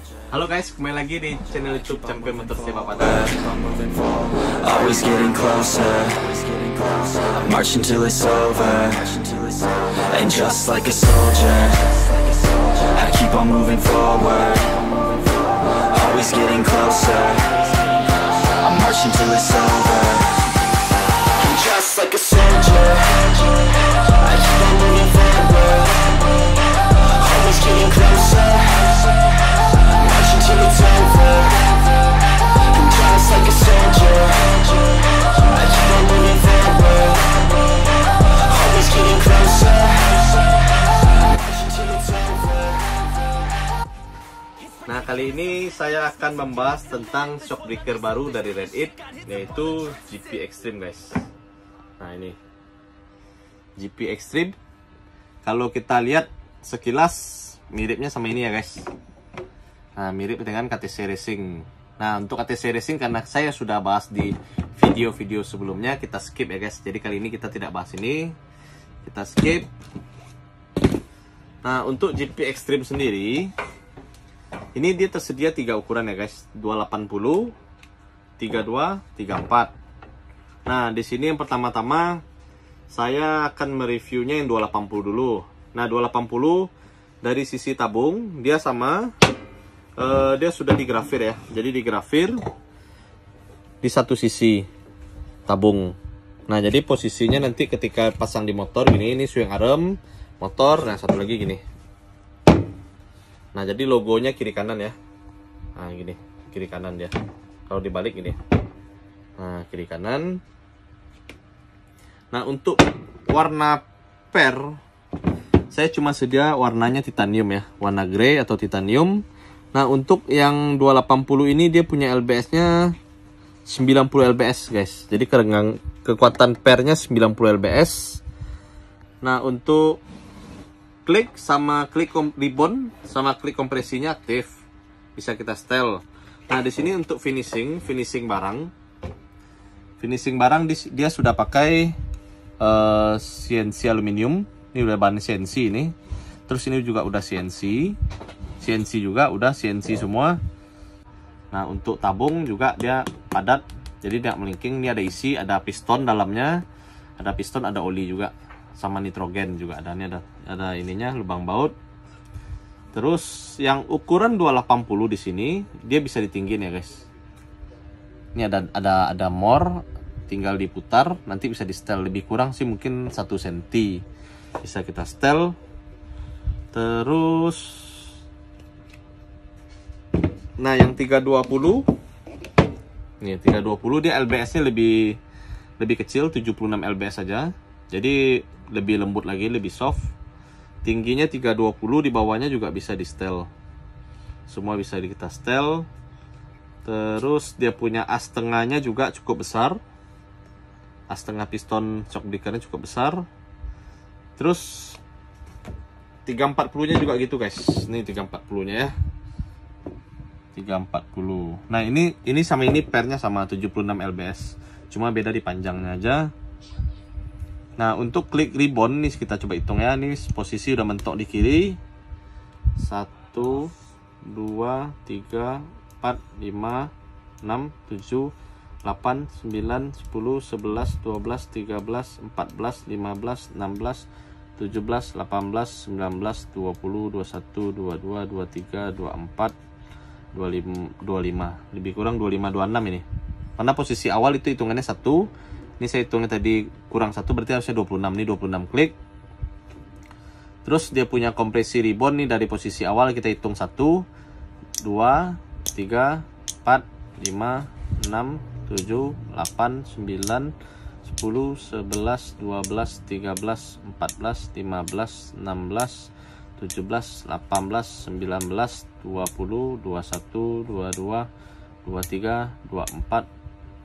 Halo guys, kembali lagi di channel YouTube Champion Motor Sepak Padang. Always getting closer, I'm marching till it's over. And just like a soldier, I keep on moving forward. Always getting closer, I'm marching till it's over. And just like a soldier, I keep on moving forward. Always getting closer, marching till it's over. And just like a soldier, I keep on moving forward. Always getting closer, marching till it's over. Nah, kali ini saya akan membahas tentang shockbreaker baru dari Red-It, yaitu GP Extreme guys. Nah, ini GP Extreme. Kalau kita lihat sekilas miripnya sama ini ya guys. Nah, mirip dengan KTC Racing. Nah, untuk KTC Racing karena saya sudah bahas di video-video sebelumnya, kita skip ya guys. Jadi kali ini kita tidak bahas ini, kita skip. Nah, untuk GP Extreme sendiri, ini dia tersedia 3 ukuran ya guys, 280, 32, 34. Nah, di sini yang pertama-tama saya akan mereviewnya yang 280 dulu. Nah, 280 dari sisi tabung dia sama, dia sudah digrafir ya. Jadi digrafir di satu sisi tabung. Nah, jadi posisinya nanti ketika pasang di motor gini, ini swing arm motor, nah satu lagi gini. Nah, jadi logonya kiri kanan ya. Nah, gini, kiri kanan dia. Kalau dibalik gini. Nah, kiri kanan. Nah, untuk warna per, saya cuma sedia warnanya titanium ya, warna grey atau titanium. Nah, untuk yang 280 ini dia punya LBS-nya 90 LBS guys. Jadi kekuatan pernya 90 LBS. Nah, untuk klik sama klik ribbon sama klik kompresinya aktif, bisa kita setel. Nah, di sini untuk finishing barang dia sudah pakai CNC aluminium. Ini udah bahan CNC ini. Terus ini juga udah CNC juga udah CNC semua. Nah, untuk tabung juga dia padat, jadi tidak melingking. Ini ada isi, ada piston dalamnya, ada piston, ada oli juga, sama nitrogen juga ada. Ini ada ininya, lubang baut. Terus yang ukuran 280 di sini dia bisa ditinggiin ya guys. Ini ada more, tinggal diputar, nanti bisa di setel. Lebih kurang sih mungkin 1 cm bisa kita setel. Terus nah, yang 320 nih, 320 dia LBS nya lebih kecil, 76 LBS saja. Jadi lebih lembut lagi, lebih soft. Tingginya 320, di bawahnya juga bisa di setel. Semua bisa kita setel. Terus dia punya as tengahnya juga cukup besar. As tengah piston shockbreakernya cukup besar. Terus 340 nya juga gitu guys. Ini 340 nya ya. 340. Nah, ini sama ini pernya sama 76 LBS. Cuma beda di panjangnya aja. Nah, untuk klik ribbon nih kita coba hitung ya. Ini posisi udah mentok di kiri. 1 2 3 4 5 6 7 8 9 10 11 12 13 14 15 16 17 18 19 20 21 22 23 24 25, lebih kurang 25 26 ini. Karena posisi awal itu hitungannya 1. Ini saya hitungnya tadi kurang 1, berarti harusnya 26. Ini 26 klik. Terus dia punya kompresi ribbon nih, dari posisi awal kita hitung 1 2 3 4 5 6 7 8 9 10 11 12 13 14 15 16 17, 18, 19, 20, 21, 22, 23, 24,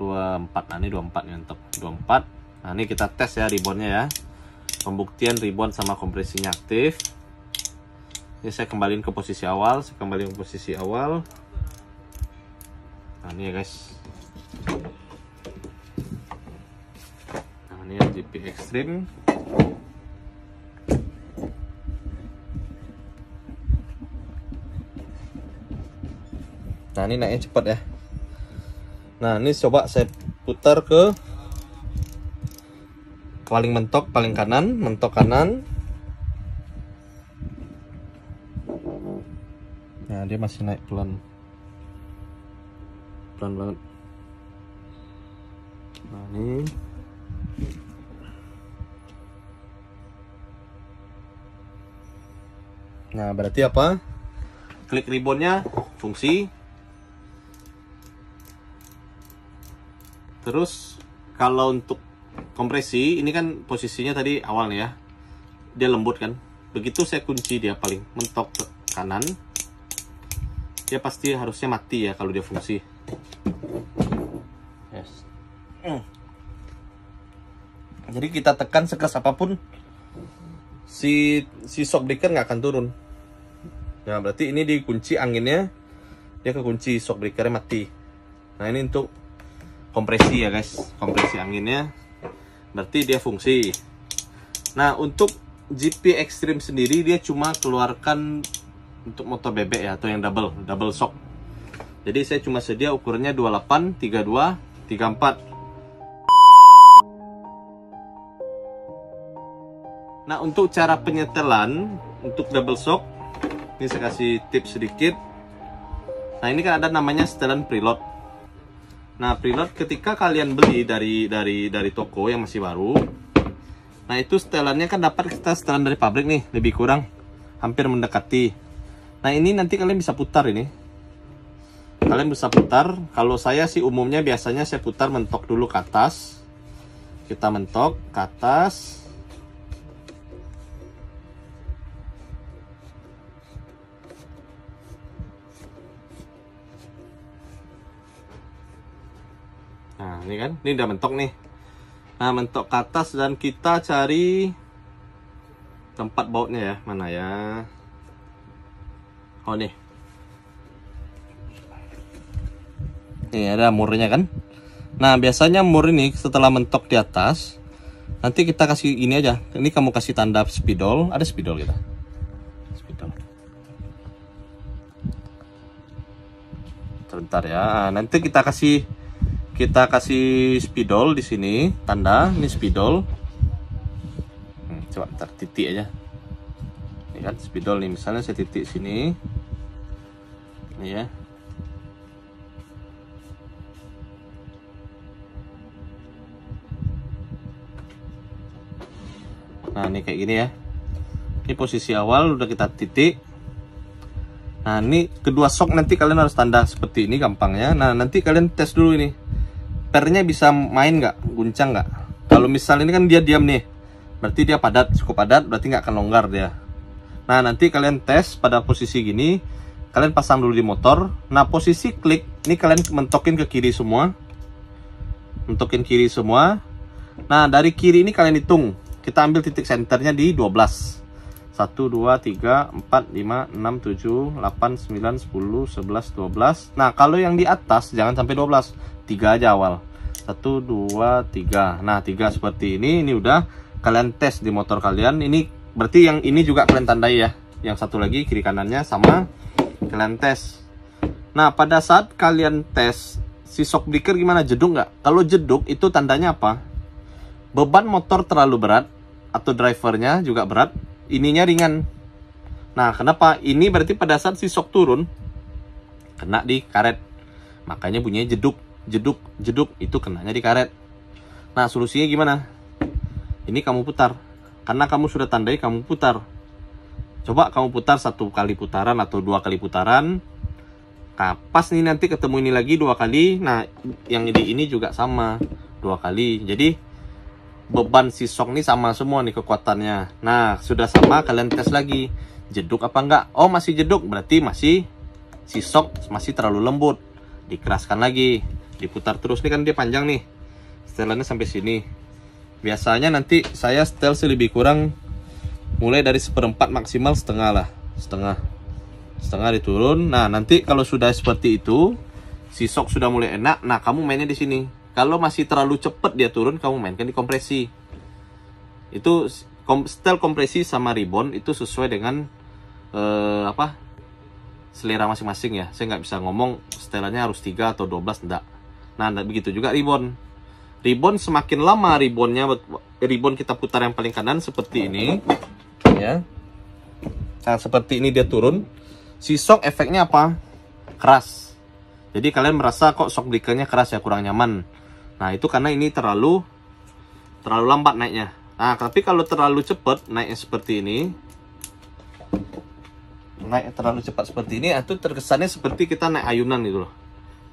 24. Nah, ini 24 nih, untuk 24. Nah, ini kita tes ya ribbonnya ya. Pembuktian ribbon sama kompresinya aktif. Ini saya kembaliin ke posisi awal, Nah, ini ya guys. Nah, ini ya GP Extreme. Nah ini naiknya cepat ya. Nah ini coba saya putar ke paling mentok, paling kanan, mentok kanan. Nah dia masih naik pelan banget. Nah ini nah berarti apa, klik ribbonnya fungsi. Terus kalau untuk kompresi ini kan posisinya tadi awal nih ya, dia lembut kan. Begitu saya kunci dia paling mentok ke kanan, dia pasti harusnya mati ya kalau dia fungsi. Yes. Jadi kita tekan sekeras apapun si shock breaker nggak akan turun. Nah berarti ini dikunci anginnya, dia kekunci, shock breakernya mati. Nah ini untuk kompresi ya guys, kompresi anginnya, berarti dia fungsi. Nah untuk GP Extreme sendiri dia cuma keluarkan untuk motor bebek ya, atau yang double shock. Jadi saya cuma sedia ukurannya 28, 32, 34. Nah untuk cara penyetelan untuk double shock, ini saya kasih tips sedikit. Nah ini kan ada namanya setelan preload. Nah preload ketika kalian beli dari toko yang masih baru, nah itu setelannya kan dapat kita setelan dari pabrik nih, lebih kurang hampir mendekati. Nah ini nanti kalian bisa putar ini. Kalian bisa putar. Kalau saya sih umumnya biasanya saya putar mentok dulu ke atas. Kita mentok ke atas. Nah ini kan, ini udah mentok nih. Nah mentok ke atas dan kita cari tempat bautnya ya, mana ya? Oh nih. Nih ada murnya kan. Nah biasanya mur ini setelah mentok di atas, nanti kita kasih ini aja. Ini kamu kasih tanda spidol, ada spidol kita. Spidol. Sebentar ya. Nanti kita kasih spidol di sini, tanda ini spidol. Coba ntar titik aja. Ini kan spidol nih, misalnya saya titik sini. Ini ya. Nah ini kayak gini ya. Ini posisi awal udah kita titik. Nah ini kedua shock nanti kalian harus tanda seperti ini gampangnya. Nah nanti kalian tes dulu ini, pernya bisa main nggak, guncang nggak. Kalau misal ini kan dia diam nih, berarti dia padat, cukup padat, berarti nggak akan longgar dia. Nah nanti kalian tes pada posisi gini, kalian pasang dulu di motor. Nah posisi klik ini kalian mentokin ke kiri semua, mentokin kiri semua. Nah dari kiri ini kalian hitung, kita ambil titik senternya di 12. 1, 2, 3, 4, 5, 6, 7, 8, 9, 10, 11, 12. Nah kalau yang di atas jangan sampai 12, 3 aja awal. 1, 2, 3. Nah 3 seperti ini udah kalian tes di motor kalian. Ini berarti yang ini juga kalian tandai ya. Yang satu lagi kiri kanannya sama kalian tes. Nah pada saat kalian tes si shock breaker gimana, jeduk nggak? Kalau jeduk itu tandanya apa? Beban motor terlalu berat atau drivernya juga berat, ininya ringan. Nah kenapa? Ini berarti pada saat si shock turun kena di karet, makanya bunyinya jeduk, jeduk, jeduk, itu kenanya di karet. Nah solusinya gimana? Ini kamu putar, karena kamu sudah tandai, kamu putar. Coba kamu putar 1 kali putaran atau 2 kali putaran. Pas nih nanti ketemu ini lagi 2 kali. Nah yang di ini juga sama 2 kali. Jadi beban si shock nih sama semua nih kekuatannya. Nah sudah sama, kalian tes lagi, jeduk apa enggak. Oh masih jeduk, berarti masih si shock masih terlalu lembut. Dikeraskan lagi, diputar terus. Nih kan dia panjang nih, setelannya sampai sini. Biasanya nanti saya setel lebih kurang mulai dari 1/4 maksimal setengah lah, setengah diturun. Nah nanti kalau sudah seperti itu, si shock sudah mulai enak. Nah kamu mainnya di sini. Kalau masih terlalu cepat dia turun, kamu mainkan di kompresi. Itu setel kompresi sama ribbon itu sesuai dengan selera masing-masing ya. Saya nggak bisa ngomong setelannya harus 3 atau 12, enggak. Nah, begitu juga ribbon. Ribbon semakin lama ribbon kita putar yang paling kanan seperti ini ya. Nah, seperti ini dia turun. Si shock efeknya apa? Keras. Jadi kalian merasa kok shock breakernya keras ya, kurang nyaman. Nah, itu karena ini terlalu lambat naiknya. Nah, tapi kalau terlalu cepat naiknya seperti ini, naik terlalu cepat seperti ini, itu terkesannya seperti kita naik ayunan gitu loh.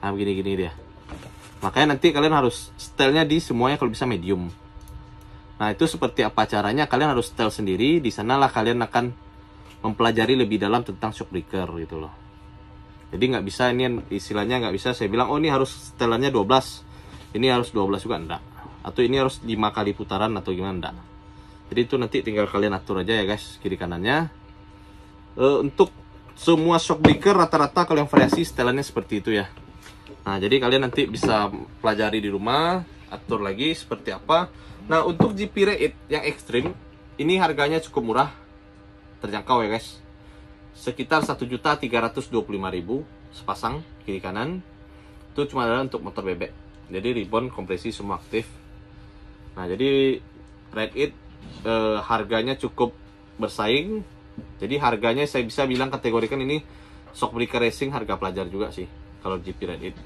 Nah, begini-gini dia. Makanya nanti kalian harus setelnya di semuanya kalau bisa medium. Nah, itu seperti apa caranya? Kalian harus setel sendiri. Di sanalah kalian akan mempelajari lebih dalam tentang shock breaker gitu loh. Jadi nggak bisa, ini istilahnya nggak bisa saya bilang, oh ini harus setelannya 12, ini harus 12 juga, enggak. Atau ini harus 5 kali putaran atau gimana, enggak. Jadi itu nanti tinggal kalian atur aja ya guys, kiri kanannya. Untuk semua shock breaker rata-rata kalau yang variasi setelannya seperti itu ya. Nah, jadi kalian nanti bisa pelajari di rumah, atur lagi seperti apa. Nah, untuk GP Rate yang ekstrim, ini harganya cukup murah, terjangkau ya guys. Sekitar 1.325.000 sepasang kiri kanan. Itu cuma adalah untuk motor bebek. Jadi ribbon, kompresi semua aktif. Nah, jadi Rate harganya cukup bersaing. Jadi harganya saya bisa bilang kategorikan ini shock breaker racing harga pelajar juga sih kalau GP Rate.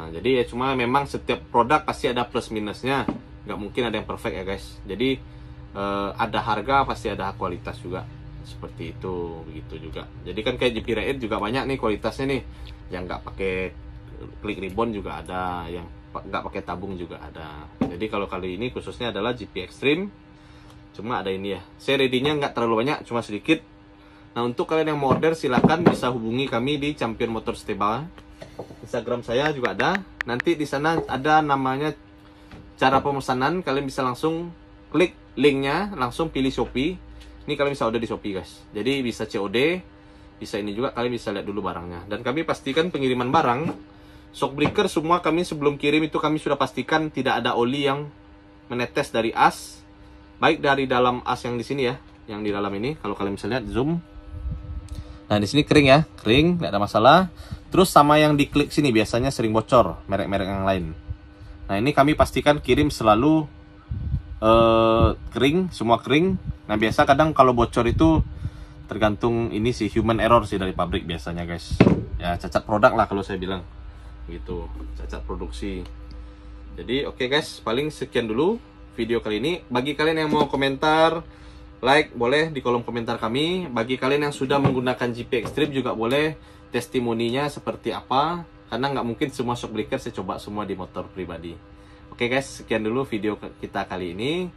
Jadi ya cuma memang setiap produk pasti ada plus minusnya, nggak mungkin ada yang perfect ya guys. Jadi ada harga pasti ada kualitas juga, seperti itu, begitu juga. Jadi kan kayak GP Rate juga banyak nih kualitasnya nih, yang nggak pakai klik ribbon juga ada, yang nggak pakai tabung juga ada. Jadi kalau kali ini khususnya adalah GP Extreme, cuma ada ini ya. Saya ready-nya nggak terlalu banyak, cuma sedikit. Nah, untuk kalian yang mau order silahkan bisa hubungi kami di Champion Motor Stable. Instagram saya juga ada. Nanti di sana ada namanya cara pemesanan. Kalian bisa langsung klik linknya, langsung pilih Shopee. Ini kalian bisa order di Shopee guys. Jadi bisa COD, bisa ini juga, kalian bisa lihat dulu barangnya. Dan kami pastikan pengiriman barang, shock breaker semua kami sebelum kirim itu kami sudah pastikan tidak ada oli yang menetes dari as, baik dari dalam as yang di sini ya, yang di dalam ini. Kalau kalian bisa lihat zoom. Nah, di sini kering ya, kering, nggak ada masalah. Terus sama yang diklik sini biasanya sering bocor, merek-merek yang lain. Nah, ini kami pastikan kirim selalu kering, semua kering. Nah, biasa kadang kalau bocor itu tergantung ini sih, human error sih dari pabrik biasanya guys. Ya, cacat produk lah kalau saya bilang. Gitu, cacat produksi. Jadi oke guys, paling sekian dulu video kali ini. Bagi kalian yang mau komentar, like boleh di kolom komentar kami. Bagi kalian yang sudah menggunakan GP Extreme juga boleh testimoninya seperti apa, karena nggak mungkin semua shock breaker saya coba semua di motor pribadi. Oke guys, sekian dulu video kita kali ini.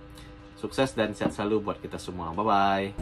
Sukses dan sehat selalu buat kita semua. Bye bye.